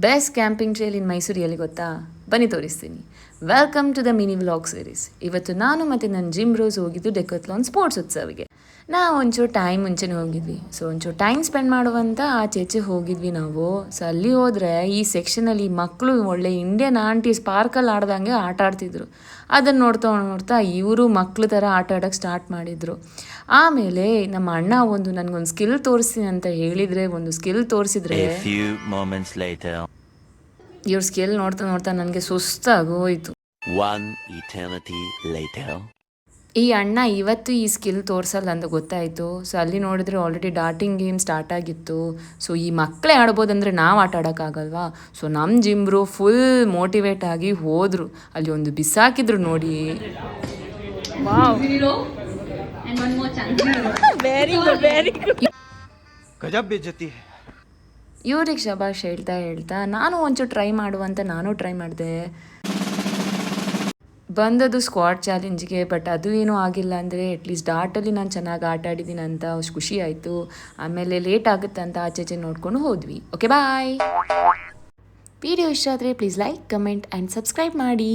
Best camping trail in Mysuru ಎಲ್ಲಿ ಗೊತ್ತಾ? ಬನ್ನಿ ತೋರಿಸ್ತೀನಿ. Welcome to the mini vlog series. ಇವತ್ತು ನಾನು ಮತ್ತು ನನ್ನ ಜಿಮ್ ರೋಸ್ ಹೋಗಿದ್ದು ಡೆಕತ್ಲಾನ್ ಸ್ಪೋರ್ಟ್ಸ್ ಉತ್ಸವಿಗೆ. ನಾವು ಒಂಚೂರು ಟೈಮ್ ಮುಂಚೆನೇ ಹೋಗಿದ್ವಿ. ಸೊ ಒಂಚೂರು ಟೈಮ್ ಸ್ಪೆಂಡ್ ಮಾಡುವಂಥ ಆಚೆ ಹೋಗಿದ್ವಿ ನಾವು. ಸೊ ಅಲ್ಲಿ ಹೋದರೆ ಈ ಸೆಕ್ಷನಲ್ಲಿ ಮಕ್ಕಳು ಒಳ್ಳೆ ಇಂಡಿಯನ್ ಆಂಟೀಸ್ ಪಾರ್ಕಲ್ಲಿ ಆಡ್ದಂಗೆ ಆಟ ಆಡ್ತಿದ್ರು. ಅದನ್ನು ನೋಡ್ತಾ ಇವರು ಮಕ್ಳು ಥರ ಆಟ ಆಡೋಕ್ಕೆ ಸ್ಟಾರ್ಟ್ ಮಾಡಿದರು. ಆಮೇಲೆ ನಮ್ಮ ಅಣ್ಣ ನನಗೊಂದು ಸ್ಕಿಲ್ ತೋರಿಸ್ತೀನಿ ಅಂತ ಹೇಳಿದರೆ ಒಂದು ಸ್ಕಿಲ್ ತೋರಿಸಿದ್ರೆ ಇವ್ರ ಸ್ಕಿಲ್ ನೋಡ್ತಾ ನನಗೆ ಸುಸ್ತಾಗೋಯ್ತು. ಈ ಅಣ್ಣ ಇವತ್ತು ಈ ಸ್ಕಿಲ್ ತೋರಿಸಲ್ಲ ಅಂತ ಗೊತ್ತಾಯಿತು. ಸೊ ಅಲ್ಲಿ ನೋಡಿದ್ರೆ ಆಲ್ರೆಡಿ ಡಾಟಿಂಗ್ ಗೇಮ್ ಸ್ಟಾರ್ಟ್ ಆಗಿತ್ತು. ಸೊ ಈ ಮಕ್ಕಳೇ ಆಡ್ಬೋದಂದರೆ ನಾವು ಆಟ ಆಡೋಕ್ಕಾಗಲ್ವಾ? ಸೊ ನಮ್ಮ ಜಿಮ್ರು ಫುಲ್ ಮೋಟಿವೇಟ್ ಆಗಿ ಹೋದರು. ಅಲ್ಲಿ ಒಂದು ಬಿಸಾಕಿದ್ರು ನೋಡಿ. ಇವ್ರಿಗೆ ಶಬಾಷ್ ಹೇಳ್ತಾ ನಾನು ಒಂಚೂರು ಟ್ರೈ ಮಾಡುವಂತ ನಾನು ಟ್ರೈ ಮಾಡಿದೆ. ಬಂದದು ಸ್ಕ್ವಾಡ್ ಚಾಲೆಂಜ್ಗೆ. ಬಟ್ ಅದು ಏನೂ ಆಗಿಲ್ಲ ಅಂದರೆ ಅಟ್ಲೀಸ್ಟ್ ಡಾಟಲ್ಲಿ ನಾನು ಚೆನ್ನಾಗಿ ಆಟ ಆಡಿದ್ದೀನಿ ಅಂತ ಅಷ್ಟು ಖುಷಿ ಆಯಿತು. ಆಮೇಲೆ ಲೇಟ್ ಆಗುತ್ತೆ ಅಂತ ಆಚೆ ನೋಡ್ಕೊಂಡು ಹೋದ್ವಿ. Okay bye. ವಿಡಿಯೋ ಇಷ್ಟ ಆದರೆ please like, comment and subscribe ಮಾಡಿ.